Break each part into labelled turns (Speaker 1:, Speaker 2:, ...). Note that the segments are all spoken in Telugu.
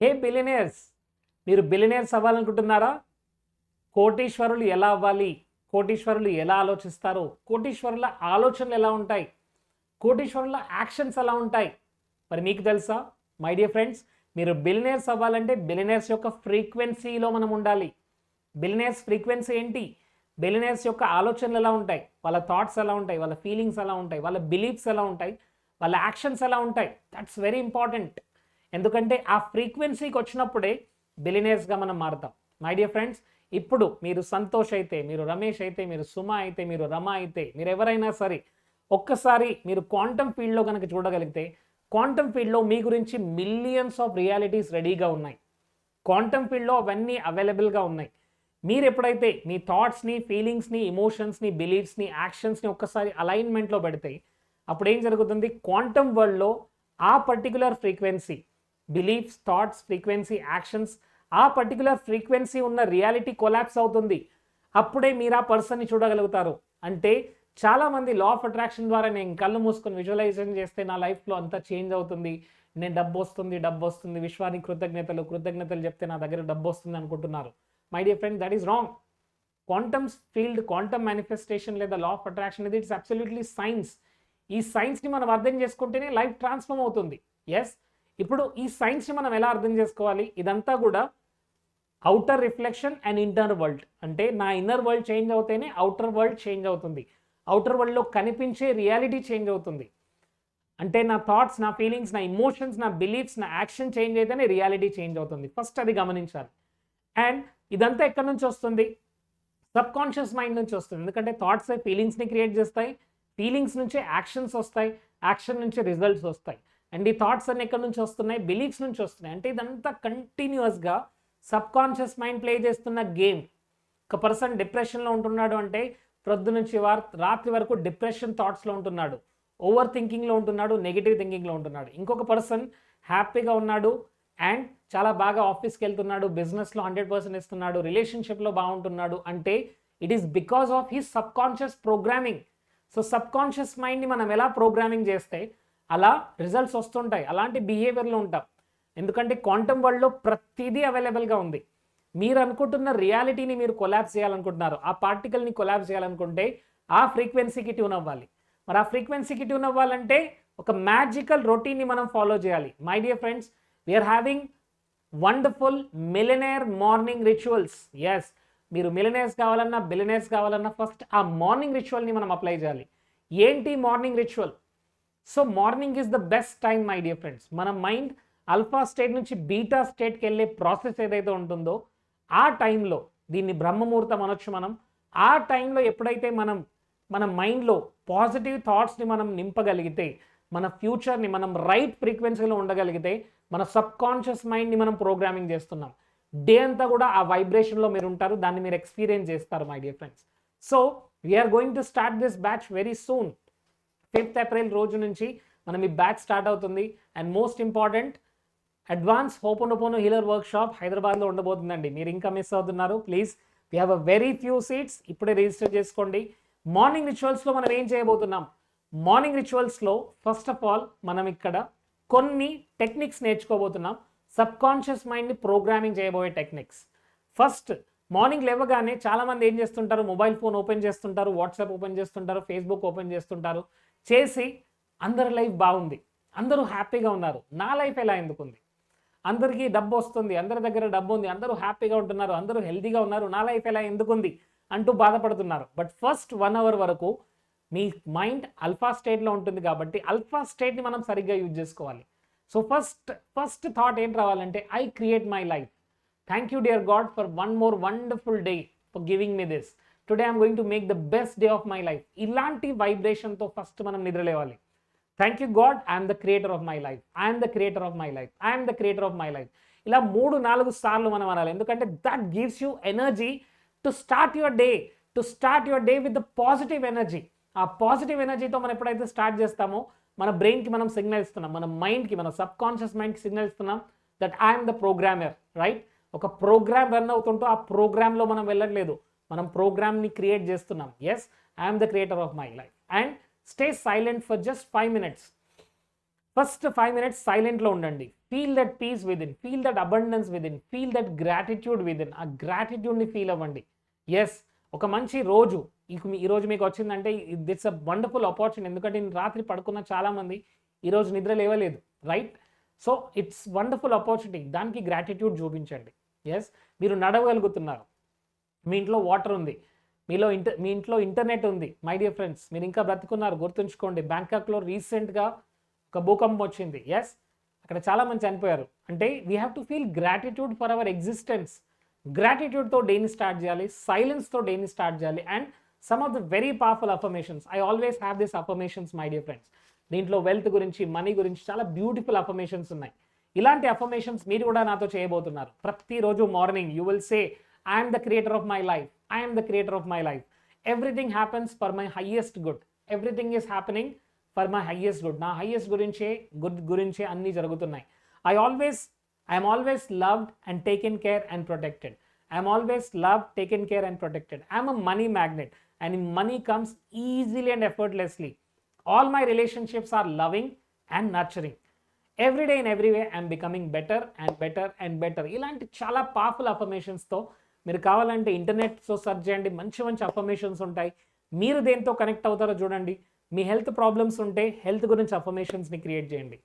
Speaker 1: హే బిలియనర్స్, మీరు బిలియనర్స్ అవ్వాలనుకుంటున్నారా? కోటీశ్వరులు ఎలా అవ్వాలి? కోటీశ్వరులు ఎలా ఆలోచిస్తారు? కోటీశ్వరుల ఆలోచనలు ఎలా ఉంటాయి? కోటీశ్వరుల యాక్షన్స్ ఎలా ఉంటాయి? మరి మీకు తెలుసా? మై డియర్ ఫ్రెండ్స్, మీరు బిలియనర్స్ అవ్వాలంటే బిలియనర్స్ యొక్క ఫ్రీక్వెన్సీలో మనం ఉండాలి. బిలియనర్స్ ఫ్రీక్వెన్సీ ఏంటి? బిలియనర్స్ యొక్క ఆలోచనలు ఎలా ఉంటాయి? వాళ్ళ థాట్స్ ఎలా ఉంటాయి? వాళ్ళ ఫీలింగ్స్ ఎలా ఉంటాయి? వాళ్ళ బిలీఫ్స్ ఎలా ఉంటాయి? వాళ్ళ యాక్షన్స్ ఎలా ఉంటాయి? That's very important. ఎందుకంటే ఆ ఫ్రీక్వెన్సీకి వచ్చినప్పుడే బిలియనర్స్గా మనం మారుతాం. మై డియర్ ఫ్రెండ్స్, ఇప్పుడు మీరు సంతోష్ అయితే, మీరు రమేష్ అయితే, మీరు సుమ అయితే, మీరు రమ అయితే, మీరు ఎవరైనా సరే ఒక్కసారి మీరు క్వాంటమ్ ఫీల్డ్లో కనుక చూడగలిగితే, క్వాంటమ్ ఫీల్డ్లో మీ గురించి మిలియన్స్ ఆఫ్ రియాలిటీస్ రెడీగా ఉన్నాయి. క్వాంటమ్ ఫీల్డ్లో అవన్నీ అవైలబుల్గా ఉన్నాయి. మీరు ఎప్పుడైతే మీ థాట్స్ని, ఫీలింగ్స్ని, ఎమోషన్స్ని, బిలీఫ్స్ని, యాక్షన్స్ని ఒక్కసారి అలైన్మెంట్లో పెడితే అప్పుడు ఏం జరుగుతుంది? క్వాంటమ్ వరల్డ్లో ఆ particular frequency, beliefs, thoughts, frequency, actions, ఆ పర్టికులర్ ఫ్రీక్వెన్సీ ఉన్న రియాలిటీ కొలాప్స్ అవుతుంది. అప్పుడే మీరు ఆ పర్సన్ని చూడగలుగుతారు. అంటే చాలామంది లా ఆఫ్ అట్రాక్షన్ ద్వారా నేను కళ్ళు మూసుకొని విజువలైజేషన్ చేస్తే నా లైఫ్లో అంతా చేంజ్ అవుతుంది, నేను డబ్బు వస్తుంది, విశ్వానికి కృతజ్ఞతలు కృతజ్ఞతలు చెప్తే నా దగ్గర డబ్బు వస్తుంది అనుకుంటున్నారు. My dear friend, that is wrong. Quantum field, quantum manifestation లేదా లా ఆఫ్ అట్రాక్షన్ ఇది ఇట్స్ అబ్సల్యూట్లీ సైన్స్. ఈ సైన్స్ని మనం అర్థం చేసుకుంటేనే లైఫ్ ట్రాన్స్ఫార్మ్ అవుతుంది. ఎస్, ఇప్పుడు ఈ సైన్స్ని మనం ఎలా అర్థం చేసుకోవాలి? ఇదంతా కూడా outer reflection and internal world. అంటే నా ఇన్నర్ వరల్డ్ చేంజ్ అవుతేనే అవుటర్ వరల్డ్ చేంజ్ అవుతుంది. అవుటర్ వరల్డ్లో కనిపించే రియాలిటీ చేంజ్ అవుతుంది. అంటే నా థాట్స్, నా ఫీలింగ్స్, నా ఎమోషన్స్, నా బిలీఫ్స్, నా యాక్షన్ చేంజ్ అయితేనే రియాలిటీ చేంజ్ అవుతుంది. ఫస్ట్ అది గమనించాలి. అండ్ ఇదంతా ఎక్కడి నుంచి వస్తుంది? సబ్ కాన్షియస్ మైండ్ నుంచి వస్తుంది. ఎందుకంటే థాట్స్ ఫీలింగ్స్ని క్రియేట్ చేస్తాయి, ఫీలింగ్స్ నుంచే యాక్షన్స్ వస్తాయి, యాక్షన్ నుంచి రిజల్ట్స్ వస్తాయి. అండ్ ఈ థాట్స్ అన్ని ఎక్కడి నుంచి వస్తున్నాయి? బిలీఫ్స్ నుంచి వస్తున్నాయి. అంటే ఇదంతా కంటిన్యూస్గా సబ్ కాన్షియస్ మైండ్ ప్లే చేస్తున్న గేమ్. ఒక పర్సన్ డిప్రెషన్లో ఉంటున్నాడు అంటే ప్రొద్దు నుంచి రాత్రి వరకు డిప్రెషన్ థాట్స్లో ఉంటున్నాడు, ఓవర్ థింకింగ్లో ఉంటున్నాడు, నెగిటివ్ థింకింగ్లో ఉంటున్నాడు. ఇంకొక పర్సన్ హ్యాపీగా ఉన్నాడు అండ్ చాలా బాగా ఆఫీస్కి వెళ్తున్నాడు, బిజినెస్లో 100% ఇస్తున్నాడు, రిలేషన్షిప్లో బాగుంటున్నాడు. అంటే it is because of his sub conscious programming. So sub conscious మైండ్ని మనం ఎలా ప్రోగ్రామింగ్ చేస్తే అలా రిజల్ట్స్ వస్తుంటాయి, అలాంటి బిహేవియర్లో ఉంటాం. ఎందుకంటే క్వాంటమ్ వరల్డ్లో ప్రతిదీ అవైలబుల్గా ఉంది. మీరు అనుకుంటున్న రియాలిటీని మీరు కొలాప్స్ చేయాలనుకుంటున్నారు, ఆ పార్టికల్ని కొలాప్స్ చేయాలనుకుంటే ఆ ఫ్రీక్వెన్సీకి ట్యూన్ అవ్వాలి. మరి ఆ ఫ్రీక్వెన్సీకి ట్యూన్ అవ్వాలంటే ఒక మ్యాజికల్ రొటీన్ని మనం ఫాలో చేయాలి. My dear friends, we are having wonderful millionaire morning rituals. Yes, మీరు మిలియనేర్స్ కావాలన్నా, బిలియనేర్స్ కావాలన్నా ఫస్ట్ ఆ మార్నింగ్ రిచువల్ని మనం అప్లై చేయాలి. ఏంటి morning ritual? So morning is the best time my dear friends. మన మైండ్ ఆల్ఫా స్టేట్ నుంచి బీటా స్టేట్కి వెళ్ళే ప్రాసెస్ ఏదైతే ఉంటుందో ఆ టైంలో, దీన్ని బ్రహ్మముహూర్తం అనొచ్చు మనం, ఆ టైంలో ఎప్పుడైతే మన మైండ్లో పాజిటివ్ థాట్స్ని మనం నింపగలిగితే, మన ఫ్యూచర్ని మనం రైట్ ఫ్రీక్వెన్సీలో ఉండగలిగితే మన సబ్ కాన్షియస్ మైండ్ని మనం ప్రోగ్రామింగ్ చేస్తున్నాం. డే అంతా కూడా ఆ వైబ్రేషన్లో మీరు ఉంటారు, దాన్ని మీరు ఎక్స్పీరియన్స్ చేస్తారు my dear friends. So we are going to start this batch very soon. 5th April రోజు నుంచి మనం ఈ బ్యాచ్ స్టార్ట్ అవుతుంది. And most important, advance ho'oponopono healer workshop హైదరాబాద్లో ఉండబోతుందండి. మీరు ఇంకా మిస్ అవుతున్నారు. Please, we have a very few seats. ఇప్పుడే రిజిస్టర్ చేసుకోండి. మార్నింగ్ రిచువల్స్లో మనం ఏం చేయబోతున్నాం? మార్నింగ్ రిచువల్స్లో ఫస్ట్ ఆఫ్ ఆల్ మనం ఇక్కడ కొన్ని టెక్నిక్స్ నేర్చుకోబోతున్నాం. సబ్ కాన్షియస్ మైండ్ని ప్రోగ్రామింగ్ చేయబోయే టెక్నిక్స్. ఫస్ట్, మార్నింగ్ లేవగానే చాలామంది ఏం చేస్తుంటారు? మొబైల్ ఫోన్ ఓపెన్ చేస్తుంటారు, వాట్సాప్ ఓపెన్ చేస్తుంటారు, ఫేస్బుక్ ఓపెన్ చేస్తుంటారు. చేసి అందరి లైఫ్ బాగుంది, అందరూ హ్యాపీగా ఉన్నారు, నా లైఫ్ ఎలా ఎందుకుంది? అందరికీ డబ్బు వస్తుంది, అందరి దగ్గర డబ్బు ఉంది, అందరూ హ్యాపీగా ఉంటున్నారు, అందరూ హెల్తీగా ఉన్నారు, నా లైఫ్ ఎలా ఎందుకుంది అంటూ బాధపడుతున్నారు. బట్ ఫస్ట్ 1 అవర్ వరకు మీ మైండ్ ఆల్ఫా స్టేట్లో ఉంటుంది కాబట్టి ఆల్ఫా స్టేట్ని మనం సరిగ్గా యూజ్ చేసుకోవాలి. సో ఫస్ట్ థాట్ ఏంటి రావాలంటే, I create my life. Thank you dear God for one more wonderful day for giving me this. Today I'm going to make the best day of my life. ఇలాంటి వైబ్రేషన్తో ఫస్ట్ మనం నిద్రలేవాలి. Thank you God, I'm the creator of my life, I'm the creator of my life, I'm the creator of my life. ఇలా 3-4 సార్లు మనం అనాలి. ఎందుకంటే that gives you energy to start your day with the positive energy. ఆ పాజిటివ్ ఎనర్జీతో మనం ఎప్పుడైతే స్టార్ట్ చేస్తామో మన బ్రెయిన్కి మనం సిగ్నల్ ఇస్తున్నాం, మన మైండ్కి, మన సబ్ కాన్షియస్ మైండ్కి సిగ్నల్ ఇస్తున్నాం that I'm the programmer, right? ఒక ప్రోగ్రామ్ రన్ అవుతుంటూ ఆ ప్రోగ్రామ్లో మనం వెళ్ళట్లేదు, మనం ప్రోగ్రామ్ని క్రియేట్ చేస్తున్నాం. Yes, I'm the creator of my life. And stay silent for just 5 minutes. First 5 minutes సైలెంట్లో ఉండండి. Feel that peace within, feel that abundance within, feel that gratitude within. ఆ గ్రాటిట్యూడ్ని ఫీల్ అవ్వండి. ఎస్, ఒక మంచి రోజు ఈరోజు మీకు వచ్చిందంటే ఇట్స్ అ వండర్ఫుల్ ఆపర్చునిటీ. ఎందుకంటే నేను రాత్రి పడుకున్న చాలామంది ఈరోజు నిద్ర లేవలేదు, right? So it's wonderful opportunity. దానికి గ్రాటిట్యూడ్ చూపించండి. ఎస్, మీరు నడవగలుగుతున్నారు, మీ ఇంట్లో వాటర్ ఉంది, మీ ఇంట్లో ఇంటర్నెట్ ఉంది. మై డియర్ ఫ్రెండ్స్, మీరు ఇంకా బ్రతుకున్నారు. గుర్తుంచుకోండి, బ్యాంకాక్లో రీసెంట్గా ఒక భూకంపం వచ్చింది. ఎస్, అక్కడ చాలా మంది చనిపోయారు. అంటే we have to feel gratitude for our existence. గ్రాటిట్యూడ్తో డేని స్టార్ట్ చేయాలి, సైలెన్స్తో డేని స్టార్ట్ చేయాలి. And some of the very powerful affirmations, I always have this affirmations my dear friends. దీంట్లో వెల్త్ గురించి, మనీ గురించి చాలా బ్యూటిఫుల్ అఫర్మేషన్స్ ఉన్నాయి. ఇలాంటి అఫర్మేషన్స్ మీరు కూడా నాతో చేయబోతున్నారు. ప్రతిరోజు morning you will say, I'm the creator of my life, I'm the creator of my life, everything happens for my highest good, everything is happening for my highest good. నా హైయెస్ట్ గురించే అన్నీ జరుగుతున్నాయి. I'm always loved and taken care and protected. I'm always loved, taken care and protected. I'm a money magnet and money comes easily and effortlessly. All my relationships are loving and nurturing. Every day in every way I am becoming better and better and better. ఇలాంటి చాలా పవర్ఫుల్ అఫర్మేషన్స్తో మీరు కావాలంటే ఇంటర్నెట్తో సెర్చ్ చేయండి, మంచి మంచి అఫర్మేషన్స్ ఉంటాయి. మీరు దేంతో కనెక్ట్ అవుతారో చూడండి. మీ హెల్త్ ప్రాబ్లమ్స్ ఉంటే హెల్త్ గురించి అఫర్మేషన్స్ని క్రియేట్ చేయండి.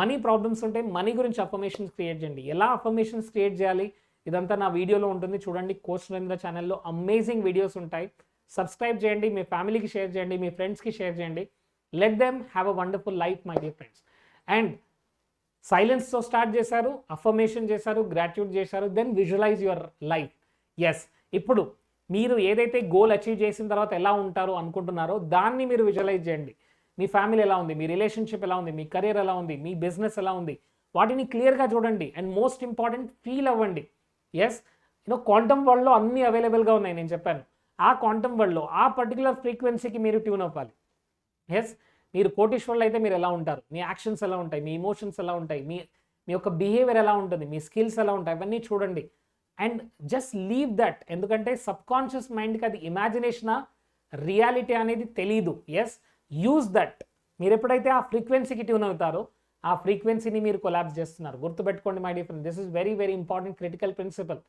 Speaker 1: మనీ ప్రాబ్లమ్స్ ఉంటే మనీ గురించి అఫర్మేషన్స్ క్రియేట్ చేయండి. ఎలా అఫర్మేషన్స్ క్రియేట్ చేయాలి ఇదంతా నా వీడియోలో ఉంటుంది, చూడండి. కోచ్ నరేంద్ర ఛానల్లో అమేజింగ్ వీడియోస్ ఉంటాయి. సబ్స్క్రైబ్ చేయండి, మీ ఫ్యామిలీకి షేర్ చేయండి, మీ ఫ్రెండ్స్కి షేర్ చేయండి. Let them have a wonderful life, my dear friends. And silence తో స్టార్ట్ చేశారు, అఫర్మేషన్ చేశారు, గ్రాటిట్యూడ్ చేశారు, then visualise your life. Yes, ఇప్పుడు మీరు ఏదైతే గోల్ అచీవ్ చేసిన తర్వాత ఎలా ఉంటారో అనుకుంటున్నారో దాన్ని మీరు విజువలైజ్ చేయండి. మీ ఫ్యామిలీ ఎలా ఉంది, మీ రిలేషన్షిప్ ఎలా ఉంది, మీ కెరీర్ ఎలా ఉంది, మీ బిజినెస్ ఎలా ఉంది, వాటిని క్లియర్గా చూడండి. అండ్ మోస్ట్ ఇంపార్టెంట్, ఫీల్ అవ్వండి. ఎస్, క్వాంటమ్ వరల్డ్లో అన్నీ అవైలబుల్గా ఉన్నాయి, నేను చెప్పాను. ఆ క్వాంటమ్ వరల్డ్లో ఆ పర్టికులర్ ఫ్రీక్వెన్సీకి మీరు ట్యూన్ అవ్వాలి. ఎస్, మీరు కోటీశ్వరులు అయితే మీరు ఎలా ఉంటారు, మీ యాక్షన్స్ ఎలా ఉంటాయి, మీ ఇమోషన్స్ ఎలా ఉంటాయి, మీ యొక్క బిహేవియర్ ఎలా ఉంటుంది, మీ స్కిల్స్ ఎలా ఉంటాయి, అవన్నీ చూడండి. And just leave that. ఎందుకంటే సబ్కాన్షియస్ మైండ్కి అది ఇమాజినేషనా రియాలిటీ అనేది తెలీదు. Yes, use that. మీరు ఎప్పుడైతే ఆ ఫ్రీక్వెన్సీకి ట్యూన్ అవుతారో ఆ ఫ్రీక్వెన్సీని మీరు కొలాబ్స్ చేస్తున్నారు. గుర్తుపెట్టుకోండి my dear friend, this is very very important critical principle.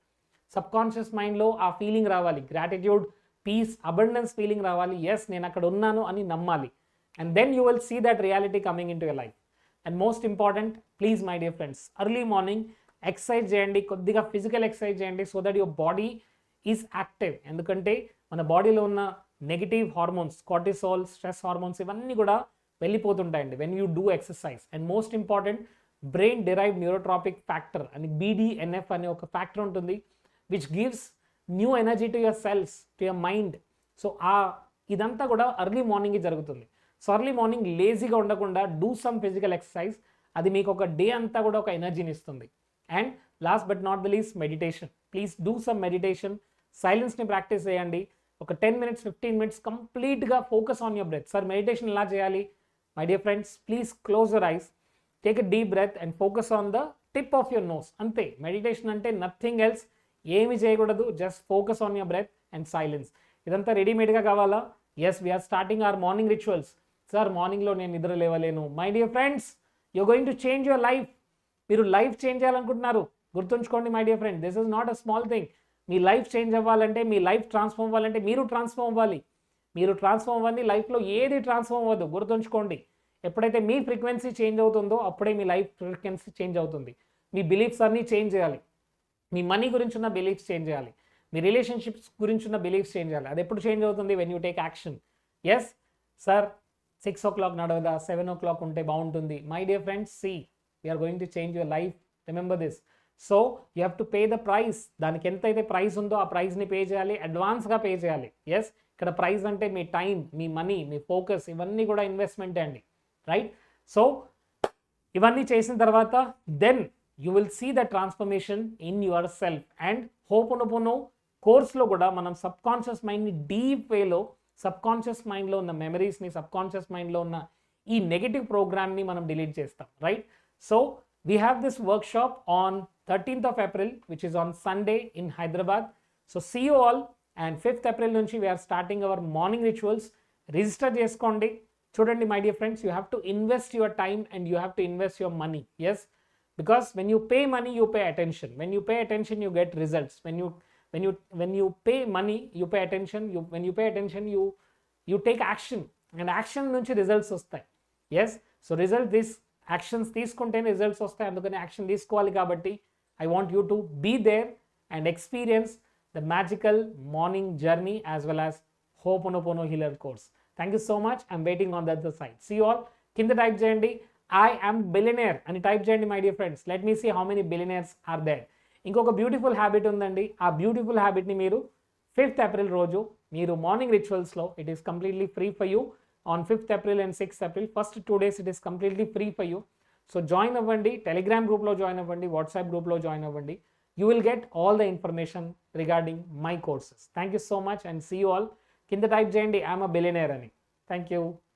Speaker 1: Subconscious మైండ్లో ఆ ఫీలింగ్ రావాలి, గ్రాటిట్యూడ్, పీస్, అబండెన్స్ ఫీలింగ్ రావాలి. ఎస్, నేను అక్కడ ఉన్నాను అని నమ్మాలి. And then you will see that reality coming into your life. And most important, please my dear friends, early morning exercise చేయండి, కొద్దిగా ఫిజికల్ ఎక్సర్సైజ్ చేయండి, so that your body is active. ఎందుకంటే మన బాడీలో ఉన్న negative hormones, cortisol, stress hormones ఇవన్నీ కూడా వెళ్ళిపోతుంటాయండి when you do exercise. And most important, brain derived neurotrophic factor అని BDNF అనే ఒక ఫ్యాక్టర్ ఉంటుంది, which gives new energy to your cells, to your mind. So ఇదంతా కూడా ఎర్లీ మార్నింగ్ జరుగుతుంది. సో ఎర్లీ మార్నింగ్ లేజీగా ఉండకుండా డూ సమ్ ఫిజికల్ ఎక్సర్సైజ్. అది మీకు ఒక డే అంతా కూడా ఒక ఎనర్జీని ఇస్తుంది. And last but not the least, meditation. Please do some meditation. సైలెన్స్ని ప్రాక్టీస్ చేయండి. ఒక 10 minutes 15 minutes కంప్లీట్గా focus on your breath. Sir meditation ఎలా చేయాలి? My dear friends, please close your eyes, take a deep breath and focus on the tip of your nose. అంతే. మెడిటేషన్ అంటే నథింగ్ ఎల్స్. ఏమి చేయకూడదు, just focus on your breath and silence. ఇదంతా రెడీమేడ్గా కావాలా? Yes, we are starting our morning rituals. Sir మార్నింగ్లో నేను నిద్ర లేవలేను. My dear friends, you're going to change your life. మీరు లైఫ్ చేంజ్ చేయాలనుకుంటున్నారు. గుర్తుంచుకోండి my dear friend, this is not a small thing. మీ లైఫ్ చేంజ్ అవ్వాలంటే, మీ లైఫ్ ట్రాన్స్ఫార్మ్ అవ్వాలంటే మీరు ట్రాన్స్ఫార్మ్ అవ్వాలి. మీరు ట్రాన్స్ఫార్మ్ అవ్వండి, లైఫ్లో ఏది ట్రాన్స్ఫార్మ్ అవ్వదు. గుర్తుంచుకోండి, ఎప్పుడైతే మీ ఫ్రీక్వెన్సీ చేంజ్ అవుతుందో అప్పుడే మీ లైఫ్ ఫ్రీక్వెన్సీ చేంజ్ అవుతుంది. మీ బిలీఫ్స్ అన్నీ చేంజ్ చేయాలి. మీ మనీ గురించి ఉన్న బిలీఫ్స్ చేంజ్ చేయాలి. మీ రిలేషన్షిప్స్ గురించి ఉన్న బిలీఫ్స్ చేంజ్ చేయాలి. అది ఎప్పుడు చేంజ్ అవుతుంది? When you take action. Yes sir, 6 o'clock నడవదా, 7 o'clock ఉంటే బాగుంటుంది. My dear friends, see, we are going to change your life. Remember this. So you have to pay the price. దానికి ఎంతైతే ప్రైస్ ఉందో ఆ ప్రైస్ని పే చేయాలి, అడ్వాన్స్గా పే చేయాలి. ఎస్, ఇక్కడ ప్రైస్ అంటే మీ టైం, మీ మనీ, మీ ఫోకస్, ఇవన్నీ కూడా ఇన్వెస్ట్మెంటే అండి, రైట్? సో ఇవన్నీ చేసిన తర్వాత then you will see the transformation in yourself. And Ho'oponopono కోర్స్లో కూడా మనం సబ్కాన్షియస్ మైండ్ని డీప్ వేలో, సబ్కాన్షియస్ మైండ్లో ఉన్న మెమరీస్ని, సబ్కాన్షియస్ మైండ్లో ఉన్న ఈ నెగిటివ్ ప్రోగ్రామ్ని మనం డిలీట్ చేస్తాం, right? So we have this workshop on 13th of April, which is on Sunday in Hyderabad. So see you all. And 5th April నుంచి we are starting our morning rituals. Register చేసుకోండి. చూడండి my dear friends, you have to invest your time and you have to invest your money. Yes, because when you pay money you pay attention, when you pay attention you get results, when you pay money you pay attention, when you pay attention you take action, and action నుంచి రిజల్ట్స్ వస్తాయి. ఎస్, సో యాక్షన్స్ తీసుకుంటేనే రిజల్ట్స్ వస్తాయి. అందుకని యాక్షన్ తీసుకోవాలి. కాబట్టి I want you to be there and experience the magical morning journey as well as ho'oponopono healer course. Thank you so much. I'm waiting on that side. See all. కింద టైప్ చేయండి ఐ యామ్ బిలియనేర్ అని టైప్ చేయండి my dear friends. Let me see how many billionaires are there. ఇంకొక బ్యూటిఫుల్ హ్యాబిట్ ఉందండి. ఆ బ్యూటిఫుల్ హ్యాబిట్ని మీరు 5th April రోజు మీరు మార్నింగ్ రిచువల్స్లో it is completely free for you. On 5th April and 6th April first 2 days it is completely free for you. So join అవ్వండి, టెలిగ్రామ్ గ్రూప్లో జాయిన్ అవ్వండి, వాట్సాప్ గ్రూప్లో జాయిన్ అవ్వండి. You will get all the information regarding my courses. Thank you so much and see you all. కింద టైప్ చేయండి ఐఎమ్ అ బిలియనేర్ అని. Thank you.